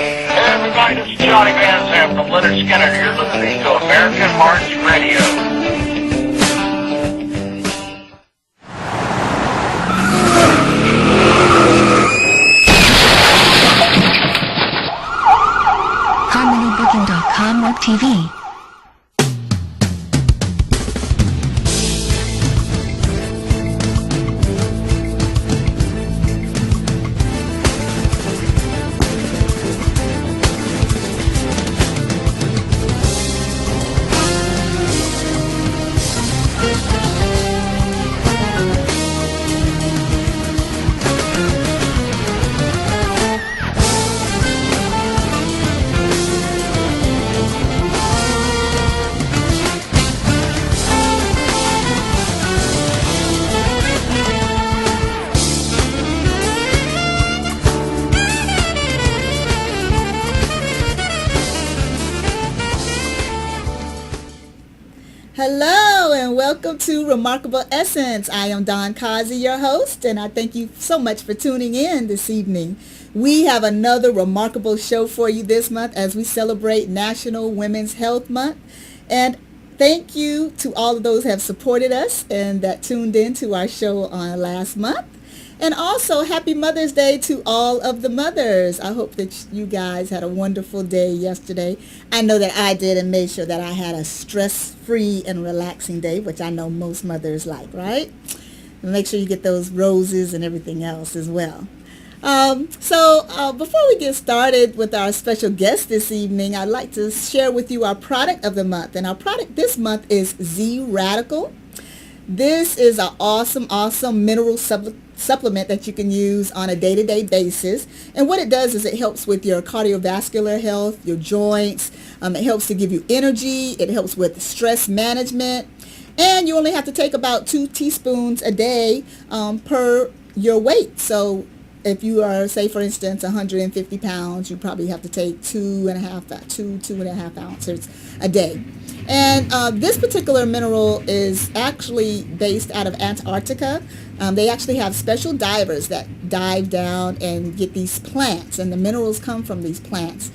Hey everybody, this is Johnny Van Zandt from Leonard Skinner. You're listening to American Hearts Radio. HarmonyBooking.com Web TV. Hello and welcome to Remarkable Essence. I am Dawn Kazi, your host, and I thank you so much for tuning in this evening. We have another remarkable show for you this month as we celebrate National Women's Health Month. And thank you to all of those who have supported us and that tuned in to our show on last month. And also, happy Mother's Day to all of the mothers. I hope that you guys had a wonderful day yesterday. I know that I did and made sure that I had a stress-free and relaxing day, which I know most mothers like, right? And make sure you get those roses and everything else as well. Before we get started with our special guest this evening, I'd like to share with you our product of the month. And our product this month is Z Radical. This is an awesome mineral supplement that you can use on a day-to-day basis. And what it does is it helps with your cardiovascular health, your joints. It helps to give you energy. It helps with stress management. And you only have to take about 2 teaspoons a day per your weight. So if you are, say, for instance, 150 pounds, you probably have to take 2.5 ounces a day. And this particular mineral is actually based out of Antarctica. They actually have special divers that dive down and get these plants, and the minerals come from these plants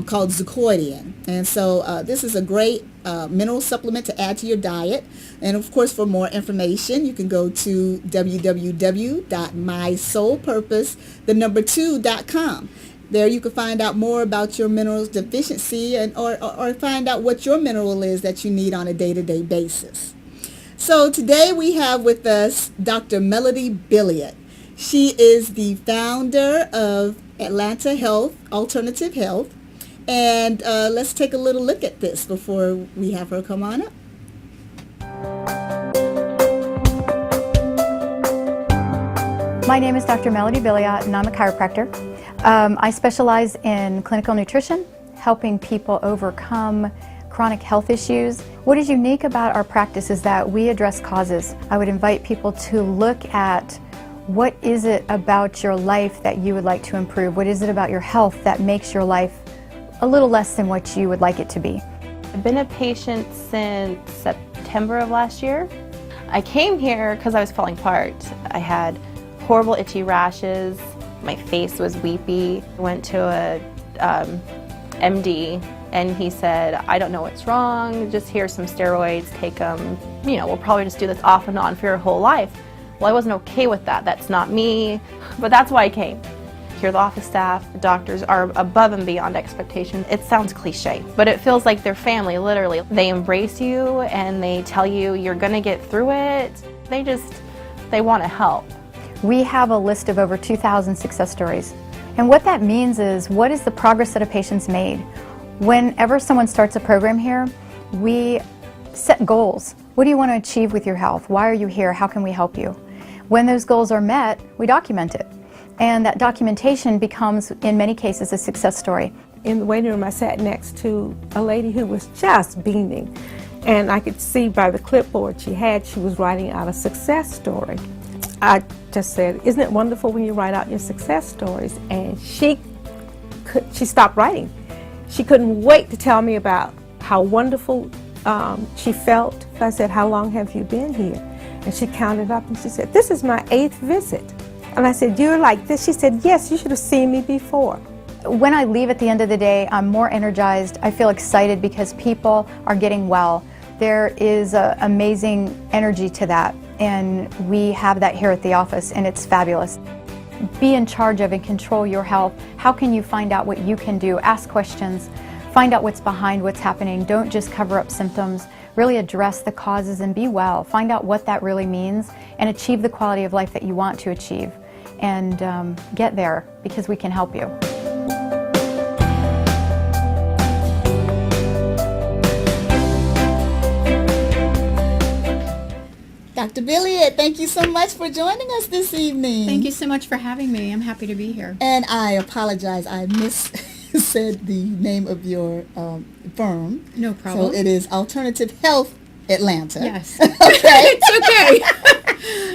called zirconium. And so this is a great mineral supplement to add to your diet. And of course, for more information, you can go to www.mysoulpurpose2.com. There you can find out more about your minerals deficiency and or find out what your mineral is that you need on a day-to-day basis. So today we have with us Dr. Melody Billiot. She is the founder of Atlanta Health, Alternative Health. And let's take a little look at this before we have her come on up. My name is Dr. Melody Billiot, and I'm a chiropractor. I specialize in clinical nutrition, helping people overcome chronic health issues. What is unique about our practice is that we address causes. I would invite people to look at what is it about your life that you would like to improve? What is it about your health that makes your life a little less than what you would like it to be? I've been a patient since September of last year. I came here because I was falling apart. I had horrible itchy rashes. My face was weepy. I went to a MD and he said, I don't know what's wrong, just here's some steroids, take them. You know, we'll probably just do this off and on for your whole life. Well, I wasn't okay with that. That's not me, but that's why I came. Here the office staff, the doctors are above and beyond expectation. It sounds cliche, but it feels like they're family, literally. They embrace you and they tell you you're gonna get through it. They want to help. We have a list of over 2,000 success stories. And what that means is, what is the progress that a patient's made? Whenever someone starts a program here, we set goals. What do you want to achieve with your health? Why are you here? How can we help you? When those goals are met, we document it. And that documentation becomes, in many cases, a success story. In the waiting room, I sat next to a lady who was just beaming. And I could see by the clipboard she was writing out a success story. I just said, isn't it wonderful when you write out your success stories? And she stopped writing. She couldn't wait to tell me about how wonderful she felt. I said, how long have you been here? And she counted up and she said, this is my 8th visit. And I said, you're like this? She said, yes, you should have seen me before. When I leave at the end of the day, I'm more energized. I feel excited because people are getting well. There is an amazing energy to that, and we have that here at the office, and it's fabulous. Be in charge of and control your health. How can you find out what you can do? Ask questions. Find out what's behind what's happening. Don't just cover up symptoms. Really address the causes and be well. Find out what that really means and achieve the quality of life that you want to achieve. And get there, because we can help you. Dr. Billiot, thank you so much for joining us this evening. Thank you so much for having me. I'm happy to be here. And I apologize, I said the name of your firm. No problem. So it is Alternative Health Atlanta. Yes. Okay. It's okay.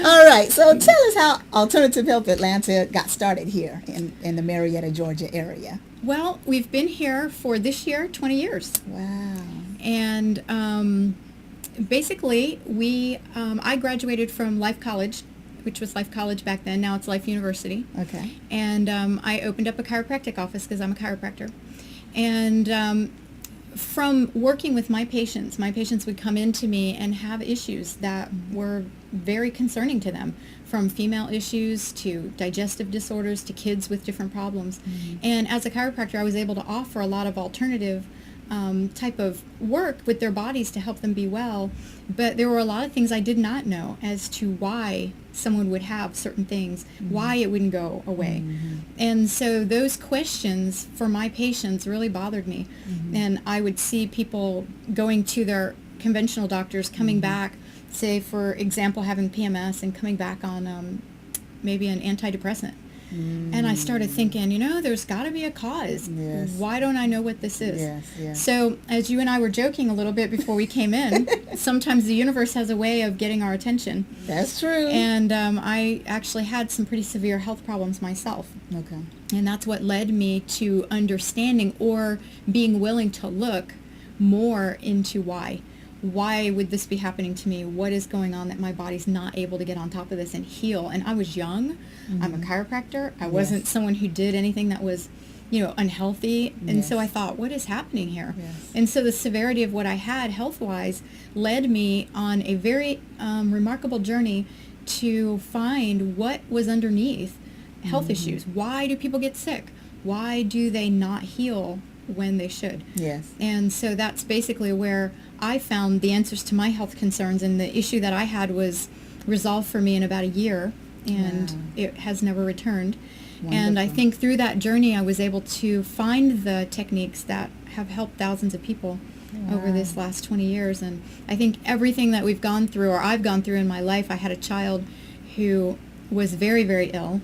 All right. So tell us how Alternative Health Atlanta got started here in the Marietta, Georgia area. Well, we've been here for this year 20 years. Wow. And basically, I graduated from Life College, which was Life College back then. Now it's Life University. Okay. And I opened up a chiropractic office because I'm a chiropractor. And from working with my patients would come in to me and have issues that were very concerning to them, from female issues to digestive disorders to kids with different problems. And as a chiropractor, I was able to offer a lot of alternative type of work with their bodies to help them be well. But there were a lot of things I did not know as to why someone would have certain things, why it wouldn't go away. And so those questions for my patients really bothered me. And I would see people going to their conventional doctors, coming back, say, for example, having PMS and coming back on maybe an antidepressant. And I started thinking, there's got to be a cause. Yes. Why don't I know what this is? Yes. So as you and I were joking a little bit before we came in, sometimes the universe has a way of getting our attention. That's true. And I actually had some pretty severe health problems myself. Okay. And that's what led me to understanding or being willing to look more into why. Why would this be happening to me? What is going on that my body's not able to get on top of this and heal? And I was young. I'm a chiropractor. I wasn't someone who did anything that was, unhealthy. And so I thought, what is happening here? Yes. And so the severity of what I had health-wise led me on a very remarkable journey to find what was underneath health issues. Why do people get sick? Why do they not heal when they should? Yes. And so that's basically where I found the answers to my health concerns, and the issue that I had was resolved for me in about a year, and it has never returned. Wonderful. And I think through that journey I was able to find the techniques that have helped thousands of people over this last 20 years. And I think everything that we've gone through, or I've gone through in my life, I had a child who was very, very ill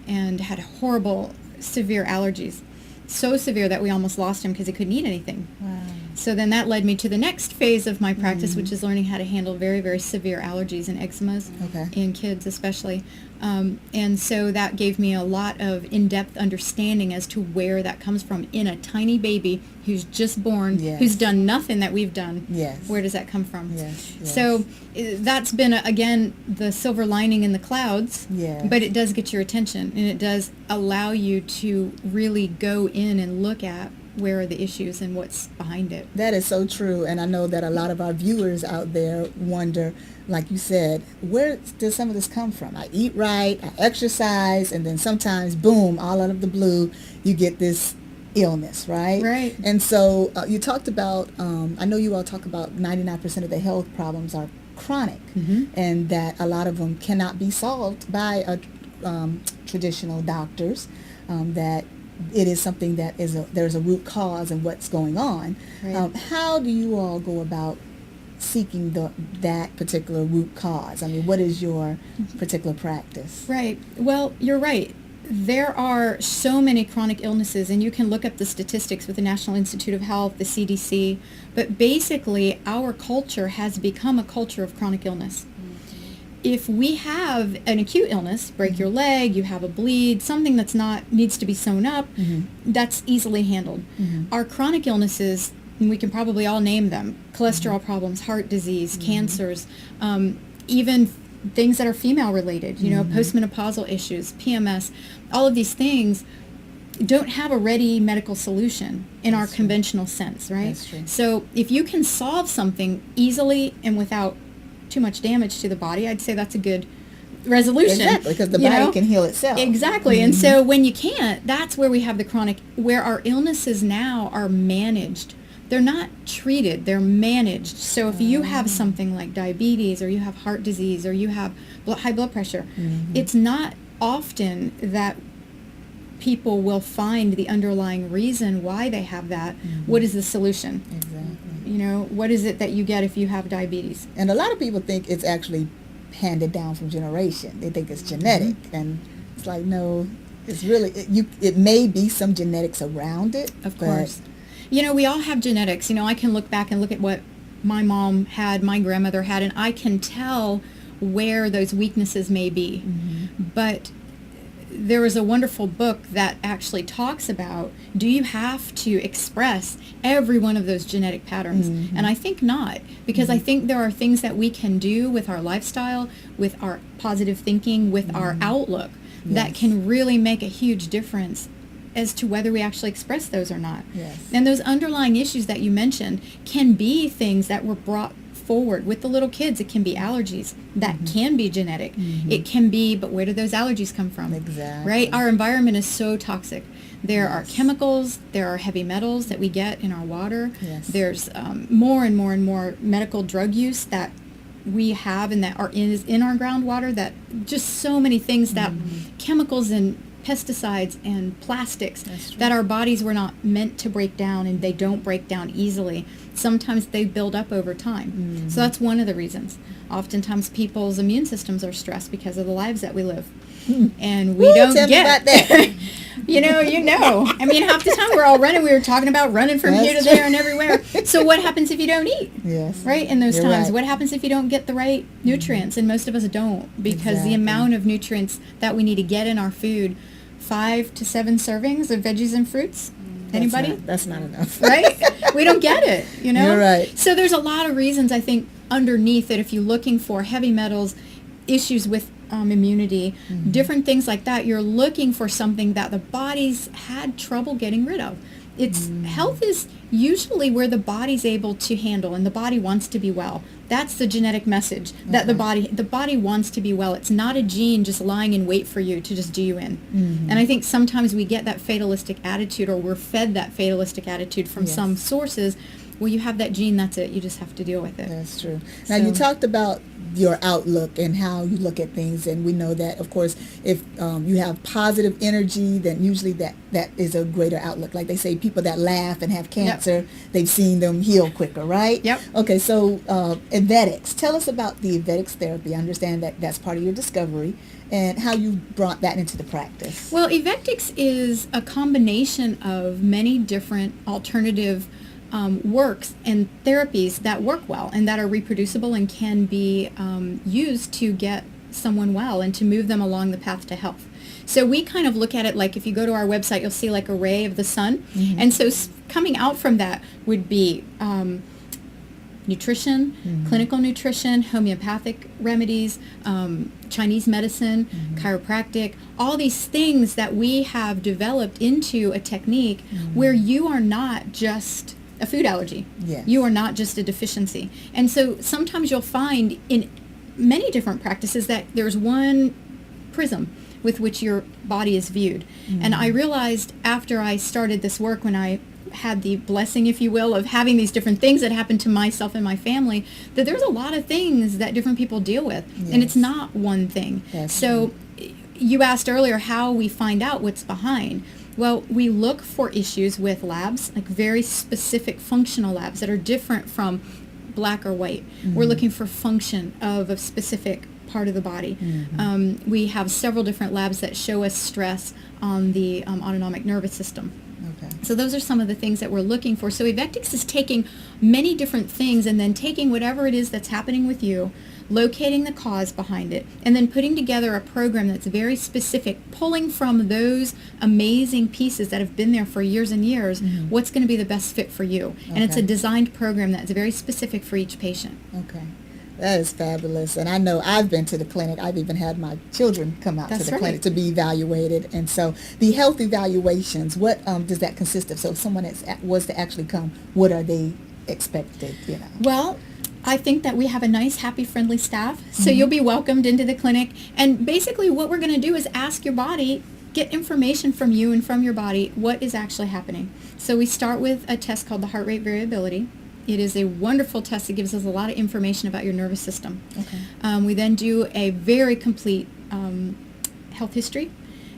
and had horrible, severe allergies. So severe that we almost lost him because he couldn't eat anything. Wow. So then that led me to the next phase of my practice, which is learning how to handle very, very severe allergies and eczemas in kids especially. And so that gave me a lot of in-depth understanding as to where that comes from in a tiny baby who's just born, who's done nothing that we've done. Yes. Where does that come from? Yes. So that's been, again, the silver lining in the clouds, Yes. but it does get your attention, and it does allow you to really go in and look at where are the issues and what's behind it. That is so true, and I know that a lot of our viewers out there wonder, like you said, where does some of this come from? I eat right, I exercise, and then sometimes, boom, all out of the blue, you get this illness, right? Right. And so you talked about, I know you all talk about 99% of the health problems are chronic, and that a lot of them cannot be solved by traditional doctors, that it is something that there's a root cause in what's going on. Right. How do you all go about seeking that particular root cause? I mean, what is your particular practice? Right. Well, you're right. There are so many chronic illnesses, and you can look up the statistics with the National Institute of Health, the CDC, but basically our culture has become a culture of chronic illness. If we have an acute illness, break your leg, you have a bleed, something that's needs to be sewn up, that's easily handled. Our chronic illnesses, and we can probably all name them, cholesterol problems, heart disease, cancers, even things that are female related, postmenopausal issues, PMS, all of these things, don't have a ready medical solution in our That's true. conventional sense, right? That's true. So if you can solve something easily and without too much damage to the body, I'd say that's a good resolution. Exactly, because the you body know? can heal itself. Exactly. And so when you can't, that's where we have the chronic, where our illnesses now are managed. They're not treated, they're managed. So if you have something like diabetes, or you have heart disease, or you have high blood pressure, it's not often that people will find the underlying reason why they have that. What is the solution? Exactly. You know, what is it that you get if you have diabetes? And a lot of people think it's actually handed down from generation. They think it's genetic, and it's like, no, it's really, it may be some genetics around it. Of but course. You know, we all have genetics. You know, I can look back and look at what my mom had, my grandmother had, and I can tell where those weaknesses may be. But there was a wonderful book that actually talks about, do you have to express every one of those genetic patterns? And I think not, because I think there are things that we can do with our lifestyle, with our positive thinking, with our outlook, that can really make a huge difference as to whether we actually express those or not. Yes. And those underlying issues that you mentioned can be things that were brought forward with the little kids. It can be allergies that can be genetic. It can be, but where do those allergies come from? Exactly. Right? Our environment is so toxic. There are chemicals, there are heavy metals that we get in our water. Yes. There's more and more and more medical drug use that we have and that are in our groundwater, that just so many things that chemicals and pesticides and plastics that our bodies were not meant to break down, and they don't break down easily. Sometimes they build up over time. So that's one of the reasons. Oftentimes people's immune systems are stressed because of the lives that we live. And we don't tell me get about that. you know. I mean, half the time we're all running. We were talking about running from here to there and everywhere. So what happens if you don't eat? Yes. Right? In those You're times, right. what happens if you don't get the right nutrients? And most of us don't, because the amount of nutrients that we need to get in our food, 5 to 7 servings of veggies and fruits. Anybody? That's not enough. Right? We don't get it, you know? You're right. So there's a lot of reasons, I think, underneath that, if you're looking for heavy metals, issues with immunity, different things like that, you're looking for something that the body's had trouble getting rid of. It's health is usually where the body's able to handle, and the body wants to be well. That's the genetic message, that the body wants to be well. It's not a gene just lying in wait for you to just do you in. And I think sometimes we get that fatalistic attitude, or we're fed that fatalistic attitude from some sources. Well, you have that gene, that's it. You just have to deal with it. That's true. Now, you talked about your outlook and how you look at things, and we know that, of course, if you have positive energy, then usually that is a greater outlook. Like they say, people that laugh and have cancer, they've seen them heal quicker, right? Yep. Okay, so Evetics. Tell us about the Evetics therapy. I understand that that's part of your discovery, and how you brought that into the practice. Well, Evetics is a combination of many different alternative works and therapies that work well and that are reproducible and can be used to get someone well and to move them along the path to health. So we kind of look at it like, if you go to our website, you'll see like a ray of the sun. And so coming out from that would be nutrition, clinical nutrition, homeopathic remedies, Chinese medicine, chiropractic, all these things that we have developed into a technique where you are not just a food allergy. Yes. You are not just a deficiency. And so sometimes you'll find in many different practices that there's one prism with which your body is viewed. And I realized after I started this work, when I had the blessing, if you will, of having these different things that happened to myself and my family, that there's a lot of things that different people deal with. And it's not one thing. So you asked earlier how we find out what's behind. Well, we look for issues with labs, like very specific functional labs that are different from black or white. We're looking for function of a specific part of the body. We have several different labs that show us stress on the autonomic nervous system. So those are some of the things that we're looking for. So Evetics is taking many different things and then taking whatever it is that's happening with you, locating the cause behind it, and then putting together a program that's very specific, pulling from those amazing pieces that have been there for years and years, what's going to be the best fit for you. And it's a designed program that's very specific for each patient. Okay. That is fabulous. And I know I've been to the clinic. I've even had my children come out to the clinic to be evaluated. And so the health evaluations, what does that consist of? So if someone was to actually come, what are they expected, Well, I think that we have a nice, happy, friendly staff. So you'll be welcomed into the clinic. And basically what we're going to do is ask your body, get information from you and from your body, what is actually happening. So we start with a test called the heart rate variability. It is a wonderful test that gives us a lot of information about your nervous system. Okay. We then do a very complete health history,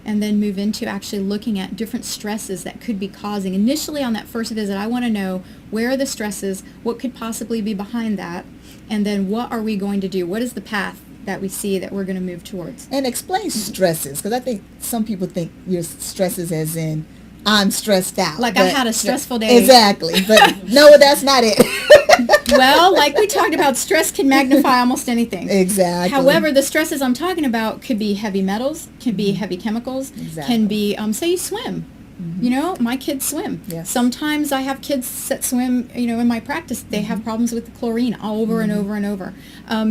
and then move into actually looking at different stresses that could be causing. Initially on that first visit, I want to know where are the stresses, what could possibly be behind that, and then what are we going to do? What is the path that we see that we're going to move towards? And explain stresses, because I think some people think your stresses as in, I'm stressed out. Like I had a stressful day. Exactly. But no, that's not it. Well, like we talked about, stress can magnify almost anything. Exactly. However, the stresses I'm talking about could be heavy metals, can be heavy chemicals, can be, say you swim. You know, my kids swim. Yes. Sometimes I have kids that swim, in my practice, they have problems with the chlorine over and over and over.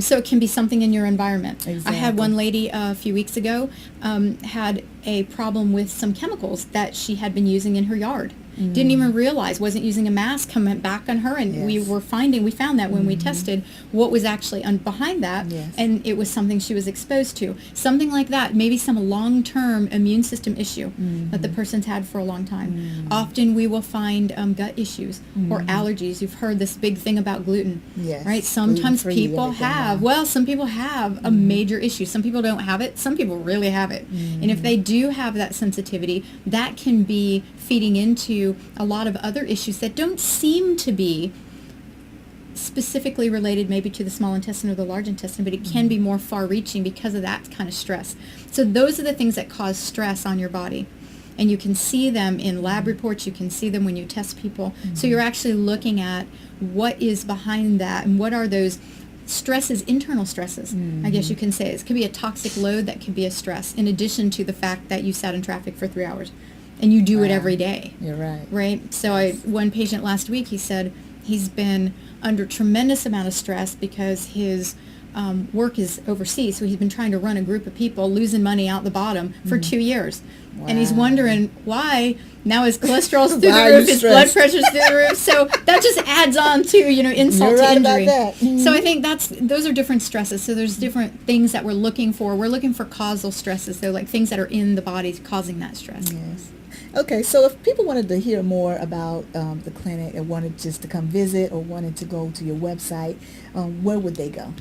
So it can be something in your environment. Exactly. I had one lady a few weeks ago had a problem with some chemicals that she had been using in her yard. Didn't even realize, wasn't using a mask, coming back on her, and we found that when we tested what was actually behind that, and it was something she was exposed to. Something like that, maybe some long-term immune system issue that the person's had for a long time. Often we will find gut issues or allergies. You've heard this big thing about gluten, right? Sometimes people have, some people have a major issue. Some people don't have it. Some people really have it. And if they do have that sensitivity, that can be feeding into a lot of other issues that don't seem to be specifically related maybe to the small intestine or the large intestine, but it can be more far-reaching because of that kind of stress. So those are the things that cause stress on your body. And you can see them in lab reports, you can see them when you test people. So you're actually looking at what is behind that and what are those stresses, internal stresses, I guess you can say. It could be a toxic load that could be a stress, in addition to the fact that you sat in traffic for 3 hours. And you do it every day. You're right. Right? So one patient last week, he said he's been under tremendous amount of stress because his work is overseas. So he's been trying to run a group of people, losing money out the bottom for 2 years. Wow. And he's wondering why. Now his cholesterol's through the roof, his blood pressure's through the roof. So that just adds on to, insult to injury. About that. So I think those are different stresses. So there's different things that we're looking for. We're looking for causal stresses. They're like things that are in the body causing that stress. Yes. Okay, so if people wanted to hear more about the clinic and wanted just to come visit or wanted to go to your website, where would they go?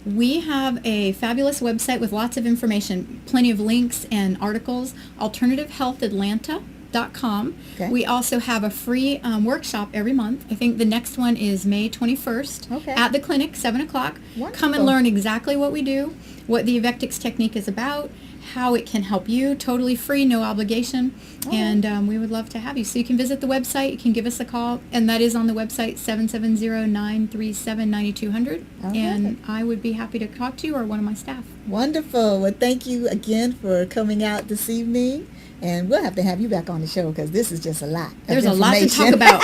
We have a fabulous website with lots of information, plenty of links and articles, alternativehealthatlanta.com. Okay. We also have a free workshop every month. I think the next one is May 21st at the clinic, 7 o'clock. Wonderful. Come and learn exactly what we do, what the Evectix technique is about, how it can help you, totally free, no obligation, and we would love to have you. So you can visit the website, you can give us a call, and that is on the website, 770-937-9200, and I would be happy to talk to you or one of my staff. Wonderful. Well, thank you again for coming out this evening, and we'll have to have you back on the show because this is just a lot. There's a lot to talk about.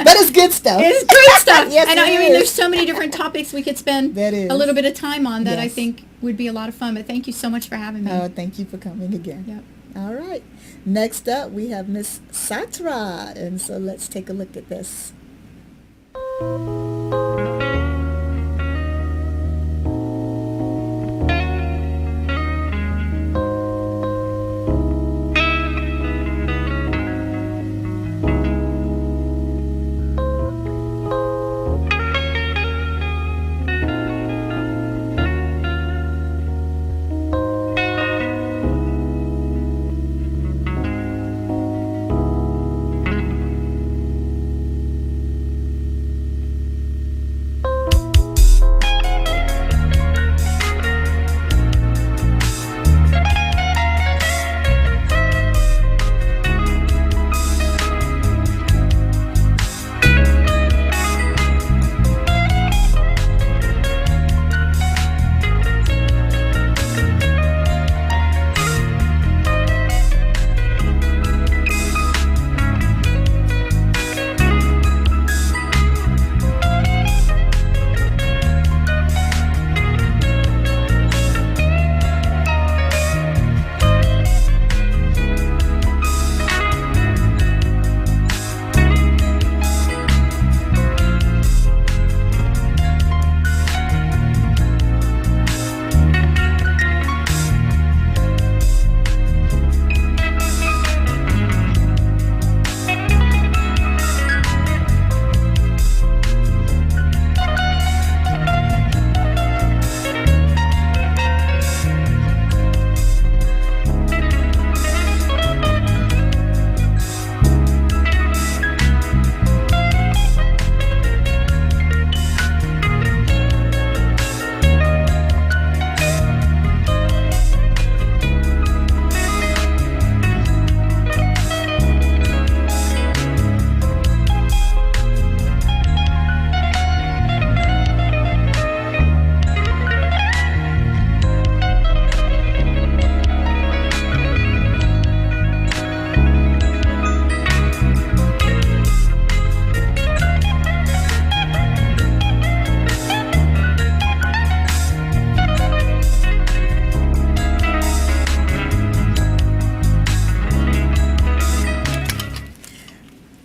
But it's good stuff. It's great stuff. Yes, and I mean, there's so many different topics we could spend a little bit of time on that I think would be a lot of fun. But thank you so much for having me. Oh, thank you for coming again. Yep. All right. Next up, we have Miss Satra. And so let's take a look at this.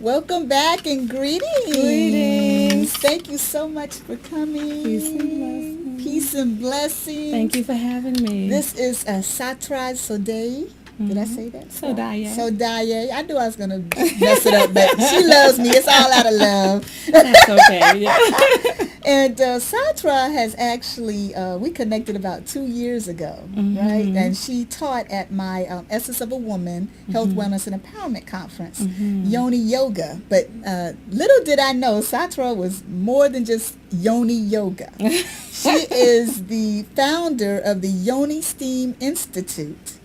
Welcome back and greetings. Greetings. Thank you so much for coming. Peace and blessings. Peace and blessings. Thank you for having me. This is Satraj Sodai. Did I say that? Sodaye. Sodaye. I knew I was going to mess it up, but she loves me. It's all out of love. That's okay. Yeah. And Satra has actually, we connected about 2 years ago, right? And she taught at my Essence of a Woman Health, Wellness, and Empowerment Conference, Yoni Yoga. But little did I know, Satra was more than just Yoni Yoga. She is the founder of the Yoni Steam Institute.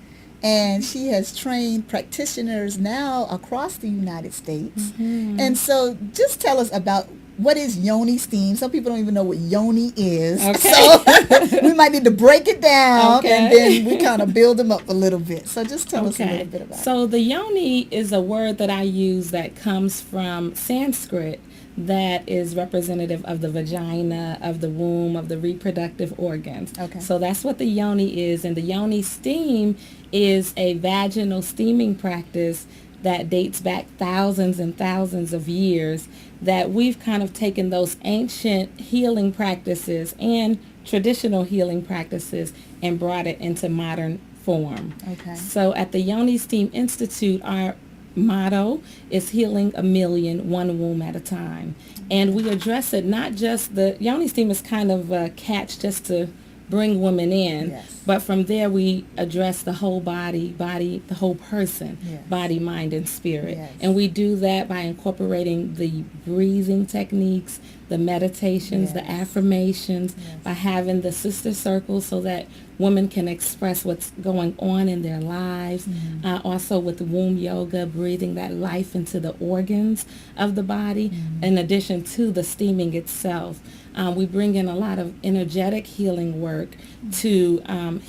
And she has trained practitioners now across the United States. And so just tell us about what is Yoni Steam. Some people don't even know what Yoni is. Okay. So we might need to break it down Okay. and then we kind of build them up a little bit. So just tell us a little bit about it. So the yoni is a word that I use that comes from Sanskrit that is representative of the vagina, of the womb, of the reproductive organs. Okay. So that's what the yoni is. And the yoni steam is a vaginal steaming practice that dates back thousands and thousands of years, that we've kind of taken those ancient healing practices and traditional healing practices and brought it into modern form. Okay. So at the Yoni Steam Institute, our motto is healing a million, one womb at a time. And we address it, not just the Yoni Steam is kind of a catch just to bring women in, Yes. but from there we address the whole body, the whole person, Yes. body, mind, and spirit. Yes. And we do that by incorporating the breathing techniques, the meditations, the Yes. affirmations, Yes. by having the sister circles so that women can express what's going on in their lives. Also with womb yoga, breathing that life into the organs of the body, in addition to the steaming itself. We bring in a lot of energetic healing work to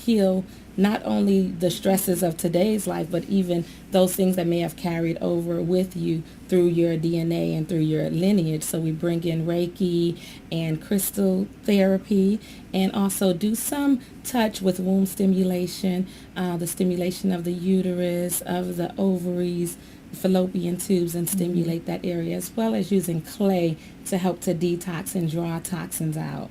heal not only the stresses of today's life, but even those things that may have carried over with you through your DNA and through your lineage. So we bring in Reiki and crystal therapy, and also do some touch with womb stimulation, the stimulation of the uterus, of the ovaries, fallopian tubes, and stimulate that area, as well as using clay to help to detox and draw toxins out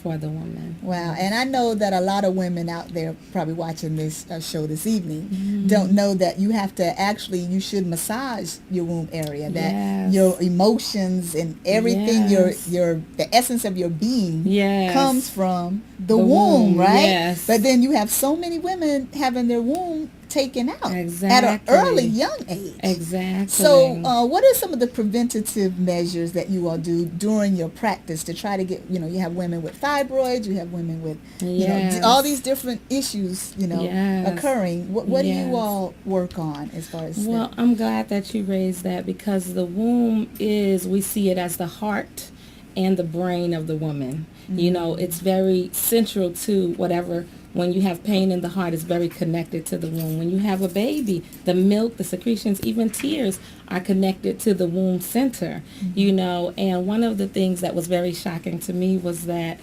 for the woman. Wow. And I know that a lot of women out there probably watching this show this evening don't know that you have to actually, you should massage your womb area, that Yes. your emotions and everything, Yes. the essence of your being Yes. comes from the womb, right? Yes. But then you have so many women having their womb taken out at an Exactly. early, young age. Exactly. So what are some of the preventative measures that you all do during your practice to try to get, you have women with fibroids, you have women with, Yes. all these different issues, Yes. occurring. What do Yes. you all work on as far as Well, I'm glad that you raised that, because the womb we see it as the heart and the brain of the woman. It's very central to whatever. When you have pain in the heart, it's very connected to the womb. When you have a baby, the milk, the secretions, even tears are connected to the womb center, And one of the things that was very shocking to me was that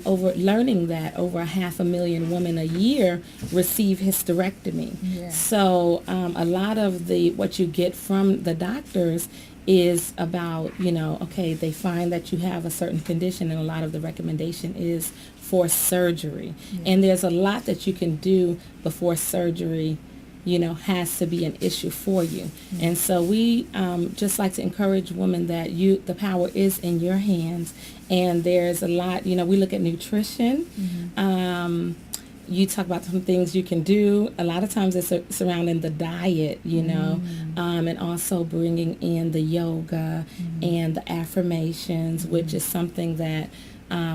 over 500,000 women a year receive hysterectomy. Yeah. So a lot of what you get from the doctors is about, okay, they find that you have a certain condition, and a lot of the recommendation is for surgery. And there's a lot that you can do before surgery, has to be an issue for you. And so we just like to encourage women that the power is in your hands. And there's a lot, we look at nutrition. You talk about some things you can do. A lot of times it's surrounding the diet, and also bringing in the yoga and the affirmations, which is something that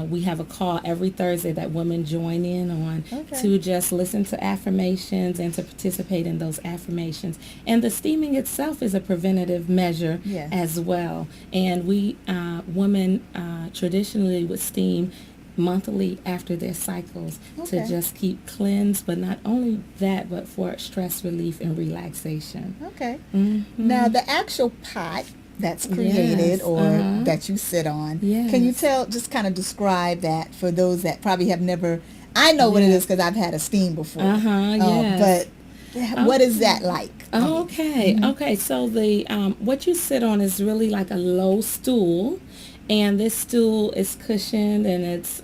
we have a call every Thursday that women join in on to just listen to affirmations and to participate in those affirmations. And the steaming itself is a preventative measure as well. And we, women traditionally would steam monthly after their cycles to just keep cleansed, but not only that, but for stress relief and relaxation. Okay. Now, the actual pot that's created or that you sit on, can you just kind of describe that for those that probably have never, I know what it is because I've had a steam before, Yes. but What is that like? Okay. Okay. So the what you sit on is really like a low stool, and this stool is cushioned and it's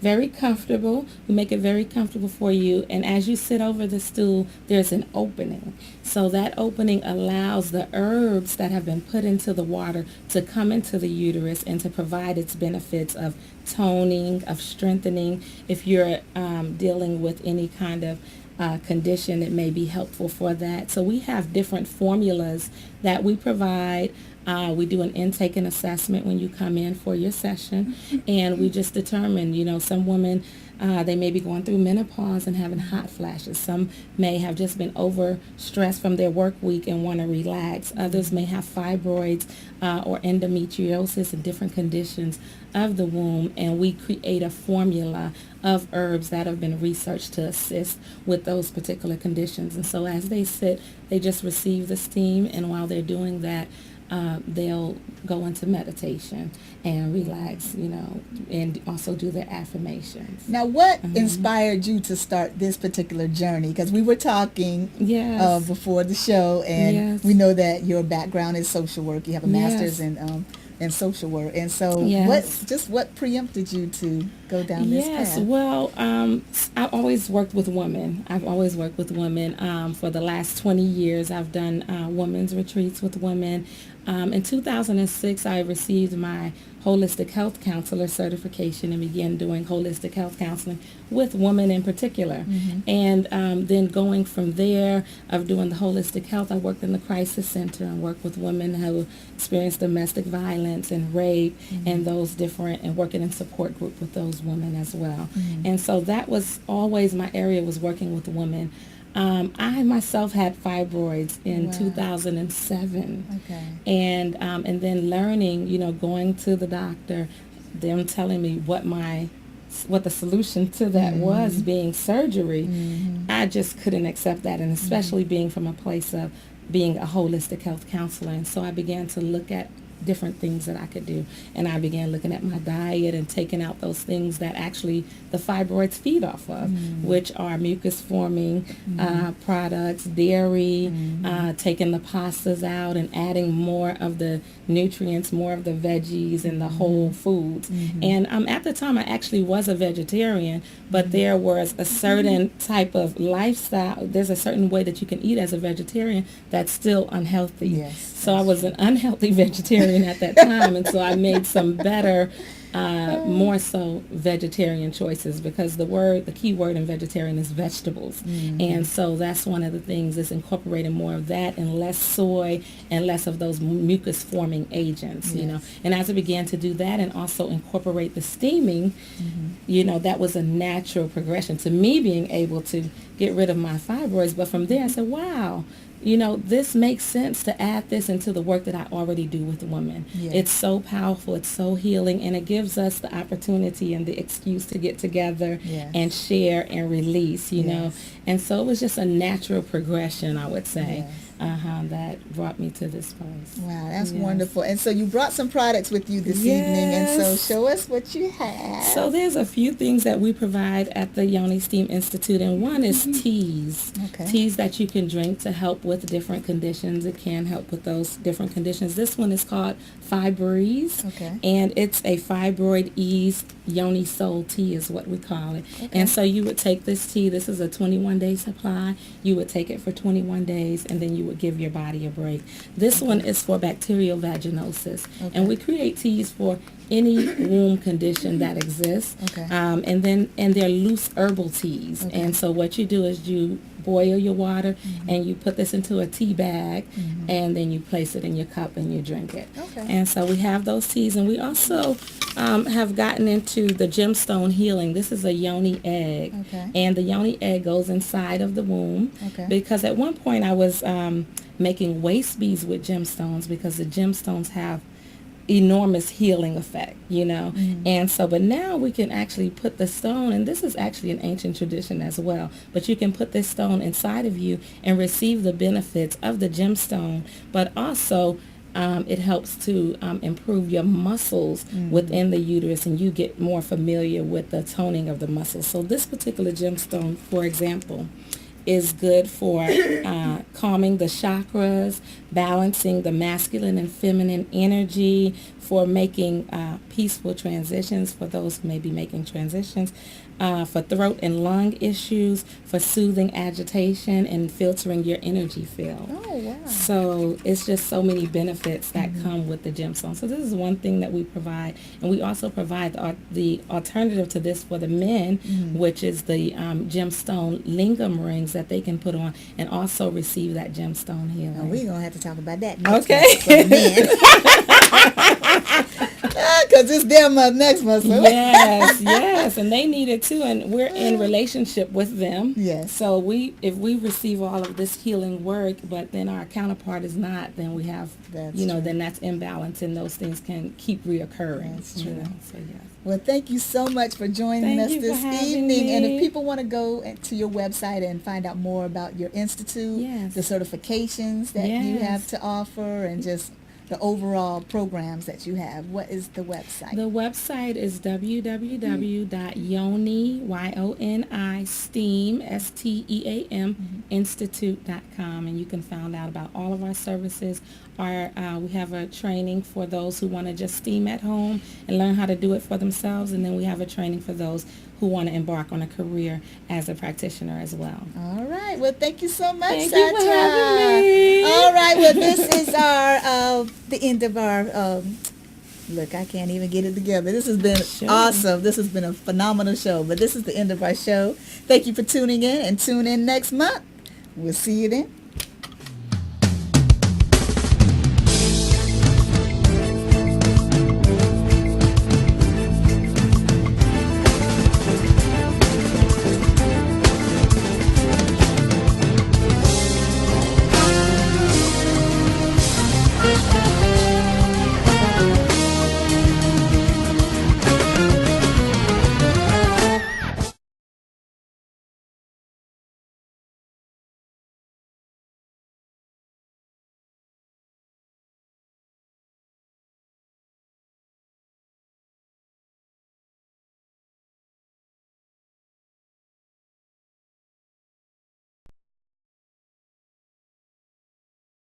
very comfortable. We make it very comfortable for you, and as you sit over the stool, there's an opening. So that opening allows the herbs that have been put into the water to come into the uterus and to provide its benefits of toning, of strengthening. If you're dealing with any kind of condition, it may be helpful for that. So we have different formulas that we provide. We do an intake and assessment when you come in for your session, and we just determine, some women, they may be going through menopause and having hot flashes. Some may have just been overstressed from their work week and want to relax. Others may have fibroids or endometriosis and different conditions of the womb, and we create a formula of herbs that have been researched to assist with those particular conditions. And so as they sit, they just receive the steam, and while they're doing that, they'll go into meditation and relax, and also do their affirmations. Now, what inspired you to start this particular journey? Because we were talking before the show, and we know that your background is social work. You have a master's in social work. And so what preempted you to go down this path? Well, I've always worked with women. For the last 20 years, I've done women's retreats with women. In 2006, I received my holistic health counselor certification and began doing holistic health counseling with women in particular. And then going from there of doing the holistic health, I worked in the crisis center and worked with women who experienced domestic violence and rape and those different, and working in support group with those women as well. And so that was always my area, was working with women. I myself had fibroids in 2007, and then learning, going to the doctor, them telling me what the solution to that was, being surgery. I just couldn't accept that, and especially being from a place of being a holistic health counselor. And so I began to look at different things that I could do, and I began looking at my diet and taking out those things that actually the fibroids feed off of, which are mucus forming products, dairy, taking the pastas out and adding more of the nutrients, more of the veggies and the whole foods. And at the time I actually was a vegetarian, but there was a certain type of lifestyle, there's a certain way that you can eat as a vegetarian that's still unhealthy. So I was an unhealthy vegetarian at that time, and so I made some better, more so vegetarian choices, because the key word in vegetarian is vegetables. And so that's one of the things, is incorporating more of that and less soy and less of those mucus forming agents, And as I began to do that and also incorporate the steaming, that was a natural progression to me being able to get rid of my fibroids. But from there I said, wow, this makes sense to add this into the work that I already do with women. It's so powerful, it's so healing, and it gives us the opportunity and the excuse to get together and share and release, know. And so it was just a natural progression, I would say. That brought me to this place. Wow, that's wonderful. And so you brought some products with you this evening, and so show us what you have. So there's a few things that we provide at the Yoni Steam Institute, and one is teas. Teas that you can drink to help with different conditions. It can help with those different conditions. This one is called Fibreeze, and it's a fibroid ease Yoni Soul tea is what we call it. And so you would take this tea. This is a 21-day supply. You would take it for 21 days, and then you would give your body a break. This one is for bacterial vaginosis, and we create teas for any womb condition that exists. And they're loose herbal teas. And so what you do is you boil your water and you put this into a tea bag, and then you place it in your cup and you drink it. And so we have those teas, and we also have gotten into the gemstone healing. This is a yoni egg, and the yoni egg goes inside of the womb, because at one point I was making waist beads with gemstones, because the gemstones have enormous healing effect, and so, but now we can actually put the stone, and this is actually an ancient tradition as well, but you can put this stone inside of you and receive the benefits of the gemstone, but also it helps to improve your muscles within the uterus, and you get more familiar with the toning of the muscles. So this particular gemstone, for example, is good for calming the chakras, balancing the masculine and feminine energy, for making peaceful transitions for those who may be making transitions, for throat and lung issues, for soothing agitation and filtering your energy field. Oh, wow. So it's just so many benefits that come with the gemstone. So this is one thing that we provide. And we also provide the alternative to this for the men, which is the gemstone lingam rings that they can put on and also receive that gemstone healing. Now, we're going to have to talk about that next Okay. month for the men. Because it's their month next month. So. Yes, and they need it too, and we're in relationship with them. Yes. So if we receive all of this healing work, but then our counterpart is not, then we have, That's then that's imbalance, and those things can keep reoccurring. That's true. So yes. Well, thank you so much for joining Thank us you for this having evening. And me. if people want to go to your website and find out more about your institute, Yes. the certifications that you Yes. have to offer, and just the overall programs that you have, what is the website? The website is www.YONI institute.com, and you can find out about all of our services. We have a training for those who want to just steam at home and learn how to do it for themselves, and then we have a training for those who want to embark on a career as a practitioner as well. All right. Well, thank you so much, Thank you for Satra. having me. All right. Well, this is our the end of our. Look, I can't even get it together. This has been awesome. This has been a phenomenal show. But this is the end of our show. Thank you for tuning in, and tune in next month. We'll see you then.